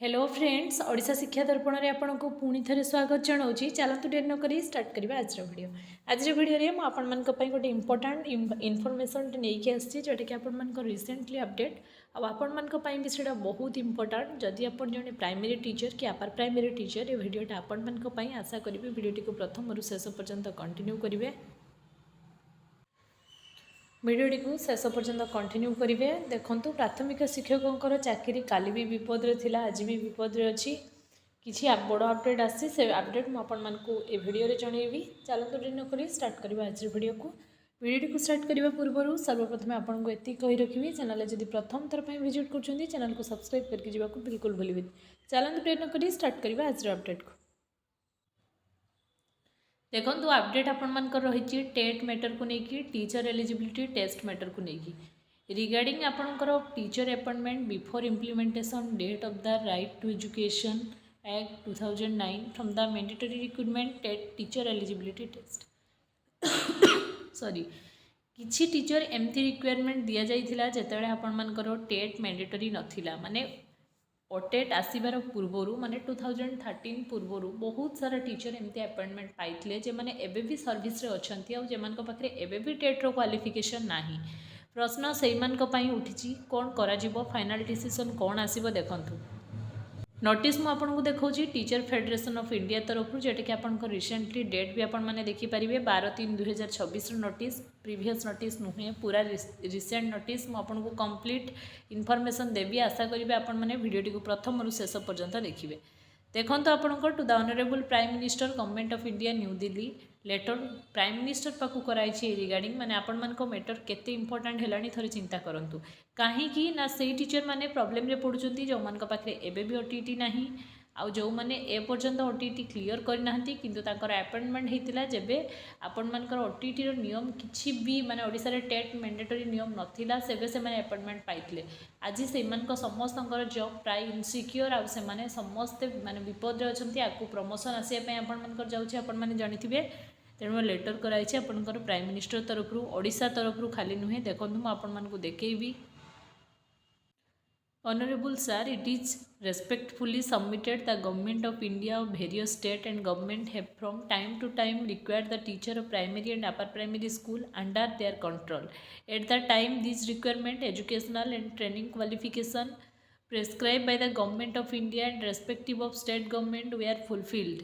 Hello friends, Odisha शिक्षा दर्पण में आपन को पुणी थे स्वागत जनाऊँगी। चलतु डेरी न करी स्टार्ट करवा आज वीडियो। आज वीडियो में आपण मान गोटे इंपोर्टाट इनफॉरमेशन नहीं आसी जोटा कि आपण रिसेंटली अपडेट आपण मान भी सेटा बहुत इंपोर्टाट। जदि आप जड़े प्राइमरी टीचर कि अपर प्राइमरी टीचर ये वीडियोटा आपण मान आशा करी वीडियोटी को प्रथम शेष पर्यंत कंटिन्यू करेंगे। भिडियोटी को शेष पर्यंत कंटिन्यू करेंगे। देखो प्राथमिक शिक्षकों चाकरी काली भी विपद रे थिला, आज भी विपद रे अच्छी। किसी बड़ अपडेट आसी से अपडेट मुझे भिडियो जनइबी। चलते डेरी न करी स्टार्ट करवा आज वीडियो को। भिडियोटी को स्टार्ट करने पूर्व सर्वप्रथम आपको ये कही रखी, चैनल जब प्रथम थर पर विजिट कर चैनल को सब्सक्राइब करके जावाक बिल्कुल भूलिए। चलते डेरी न करी स्टार्ट करवा आज अपडेट को। देखो अपडेट आपर रही टेट मैटर को लेकिन टीचर एलिजिबिलिटी टेस्ट मैटर को लेकिन रिगार्डिंग आपणकर teacher appointment before implementation date of the right to education act 2009 from the mandatory recruitment TET teacher eligibility test sorry किसी टीचर एमती रिक्वायरमेंट दि जाइथिला जेतेबेले आपणकर टेट मैंडेटरी नथिला, माने ओटेट आसबार पूर्वर माने 2013 पूर्वर बहुत सारा टीचर एमती अपॉइंटमेंट पाइथिले जे माने एबे भी सर्विस रे अछंती आ जेमानक पाखरे एबे भी टेट रो क्वालिफिकेशन नाही। प्रश्न सेइमानक पई उठिची कोन करा जिवो, फाइनल डिसीजन कोन आसीबो देखंतु। नोटिस मु आपको देखा टीचर फेडरेशन ऑफ इंडिया तरफ जोटा कि आपको रिसेंटली डेट भी आपण मैंने देखिपारे 12/3/2026 नोटिस, प्रीवियस नोटिस नुहे पूरा रिसेंट नोटिस। मुझे कंप्लीट इनफॉरमेशन देवी, आशा करेंगे आपण मैंने वीडियोटी को प्रथम शेष पर्यंत देखिए। देखो आपंकर to the honourable prime minister government of India New Delhi letter prime minister पाक कराई रिगार्डिंग माने आपण मान मैटर केते इंपोर्टेंट है थोड़े चिंता करूँ कहीं ना से टीचर मैंने प्रोब्लेम रे पड़ुचंती जो मान पाखे एबे भी ओटीटी नाही आउ जो मैंने ए पर्यंत ओटीटी क्लियर करना किंतु ताकर अपॉइंटमेंट होता जेबे आपण मानकर ओटीटी रो नियम किछि भी माने ओडिसा रे टेट मैंडेटरी नियम नथिला सेबे से माने अपॉइंटमेंट पाइथिले। आज से मानक समस्तंकर जॉब प्राय इनसिक्योर आउ से माने समस्ते माने विपद रे अछंती। आकु प्रमोशन आसिया पय आपण मानकर जाउछि, आपण माने जानिथिबे। तेणु लेटर कराई आपणकर प्राइम मिनिस्टर तरफ ओडिशा तरफ खाली नुहे। देखो मुझे आपण मानकु देखेबी। Honorable Sir, it is respectfully submitted the Government of India of various state and government have from time to time required the teacher of primary and upper primary school under their control. At the time, these requirement, educational and training qualification prescribed by the Government of India and respective of state government were fulfilled.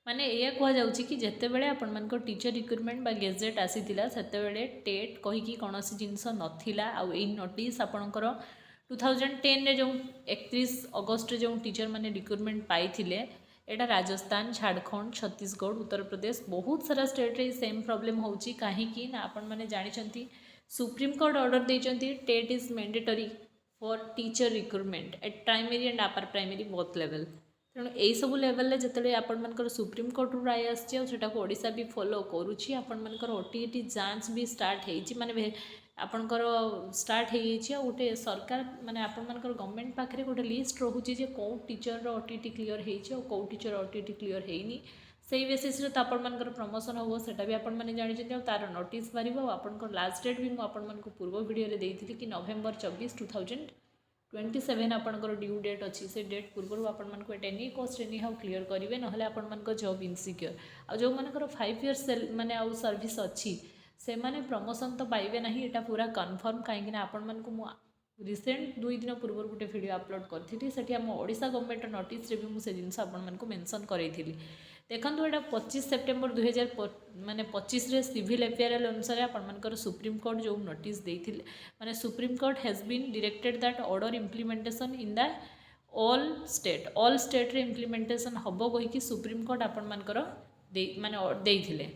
माने या कहुच्छी कि जितेबाला आपण teacher recruitment बा gazette आसीला सेतेबेले TET कहीकि कौन जिनस नाला। आउ notice आपणकर 2010 रे जो 31 अगस्त रे जो टीचर माने रिक्रुटमेंट पाइथिले एटा राजस्थान, झारखंड, छत्तीसगढ़, उत्तर प्रदेश बहुत सारा स्टेट रे सेम प्रॉब्लम होउची। कहीं ना आपण माने जानिचंती सुप्रीम कोर्ट ऑर्डर देइचंती TET is mandatory for teacher recruitment at primary and upper primary both level. तेणु यही सब लेवल जिते आपर सुप्रीम कोर्ट राय आसा को ओडिशा भी फॉलो करुच्ची। आपर ओटीटी जांच भी स्टार्ट हो माने आपणकर स्टार्ट हो गोटे सरकार माने आपर गवर्नमेंट पाखे गोटे लिस्ट रोचे जे कौ टीचर ओटीटी क्लियर हो कौ टीचर ओटीटी क्लियर होनी से बेसीस आपर प्रमोशन हम सेटा भी आपण मैंने जानते तार नोटिस बाहर आपर लास्ट डेट भी मुझे पूर्व वीडियो देती कि नवेम्बर 24, 2027 आपंकर ड्यू डेट अच्छी से डेट पूर्व आपको एट एनी कस्ट एनी हाउ क्लियर करेंगे ना आपण जॉब इनसिक्योर आ जो मानकर 5 इयर्स माने आउ सर्विस अच्छी से माने प्रमोशन तो पाइबे ना। यहाँ पूरा कन्फर्म कहीं आपण मानक रिसेंट 2 दिन पूर्व गोटे वीडियो अपलोड करी से ओडिशा गवर्नमेंट नोटिस भी मुझे जिनस आपको मेंशन करी। देखो यहाँ 25 सेप्टेम्बर 2025 सिविल एफआईआर अनुसार आपर सुप्रीम कोर्ट जो नोटिस देते माने supreme court has been directed that order implementation in the all state रे इम्प्लीमेंटेशन हम कहीकि सुप्रीम कोर्ट आपर माने देइथिले।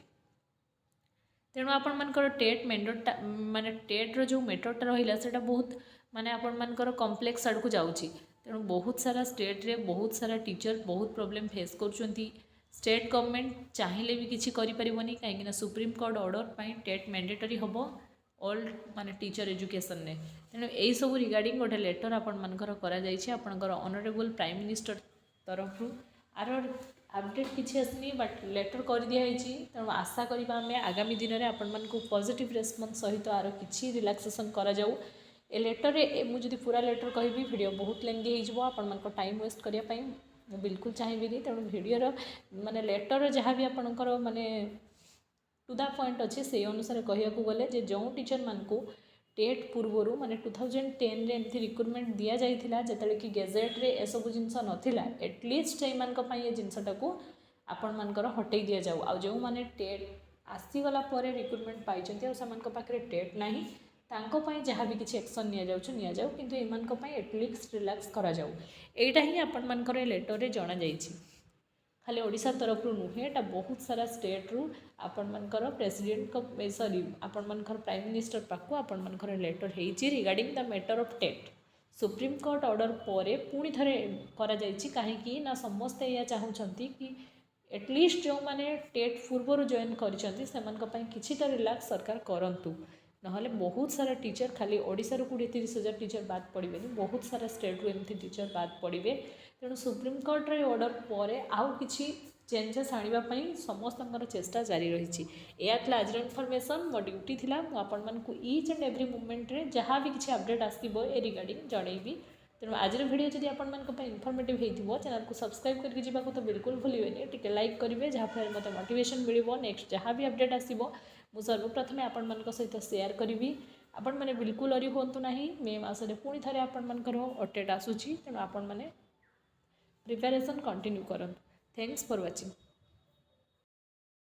तेणु आपर टेट मेंडोटा माने टेट रो जो मेथडटा रहिला सेटा बहुत माने आपर कॉम्प्लेक्स आड़ को जाउची। तेणु बहुत सारा स्टेट रे बहुत सारा टीचर बहुत प्रॉब्लम फेस करुचंती। स्टेट गवर्नमेंट चाहिए भी किसी करें कहीं सुप्रीम कोर्ट ऑर्डर पाई टेट मैंडेटरी हम ऑल माने टीचर एजुकेशन ने। तेणु यही सब रिगार्डिंग गोटे लेटर आपणकर आपणकर ऑनरेबल प्राइम मिनिस्टर तरफ आर अपडेट किसी आसनी बट लेटर कर दिखाई। तेणु आशा करवा आम आगामी दिन में आपण पॉजिटिव रेस्पॉन्स सहित आर किसी रिलैक्सेशन करा जाऊ ए लेटर मुझे पूरा लेटर कहि वीडियो बहुत लेंगी हो आप टाइम वेस्ट करने मैं बिल्कुल चाहिए तेणु वीडियोर माने लेटर जहाँ भी आपंकर माने टू द पॉइंट अच्छे से अनुसार कहूँ गले जो टीचर मानू टेट पूर्वर माने 2010 रे एमती रिक्रुटमेंट दि जाइथिला जेतेले कि गेजेट्रे एसबू जिनस नाला एटलिस्ट ये जिनसटा को आपण मानकर हटई दि जाऊ आ जो मैंने टेट आसीगला रिक्रुटमेंट पाई पाखे टेट ना जहाँ भी किसी एक्शन नि जाऊ किंतु एमानक एटलिस्ट रिलैक्स करा जाऊ एटा ही आपण मानकर लेटर रे जना जाइछि खाली ओडिशा तरफ नुहे एटा बहुत सारा स्टेट रु आपण मानकर प्रेसिडेंट को सॉरी आपण मानकर प्राइम मिनिस्टर पाखु आपण मानकर लेटर हेछि regarding the matter of TET Supreme Court order पर पुणी थे कहीं ना समस्ते या चाहूँगी कि एटलिस्ट जो मैंने टेट पूर्वर जॉइन कर रिलैक्स सरकार करंतु नहले बहुत सारा टीचर खाली ओडिशा रू 20-30 टीचर बाद पड़े बहुत सारा स्टेट रू एमती टीचर बाद पड़े तेणु सुप्रीम कोर्ट रे ऑर्डर पर आउ किछि चेंजेस आने समस्त चेष्टा जारी रही है आज इनफॉरमेशन मो ड्यूटी थिला मु आपण मानकु ईच एंड एवरी मोमेंट रे जहाँ भी किसी अपडेट आसो ए रिगार्डिंग जनइबी तेणु आज वीडियो जब आप इनफॉर्मेटिव होती चैनल को सब्सक्राइब करके जावाक तो बिल्कुल भूलें टिके लाइक करेंगे जहाँफल मत मोटिवेशन मिल नेक्स्ट जहाँ भी अपडेट आसो मु सर्वप्रथमे आपण सहित शेयर करी आपण मैंने बिल्कुल अरी हूँ ना मे मसरे पुणी थे आपर अपडेट आसूँ तेणु आपण मैंने प्रिपेरेसन कंटिन्यू करंतु थैंक्स फॉर वाचिंग।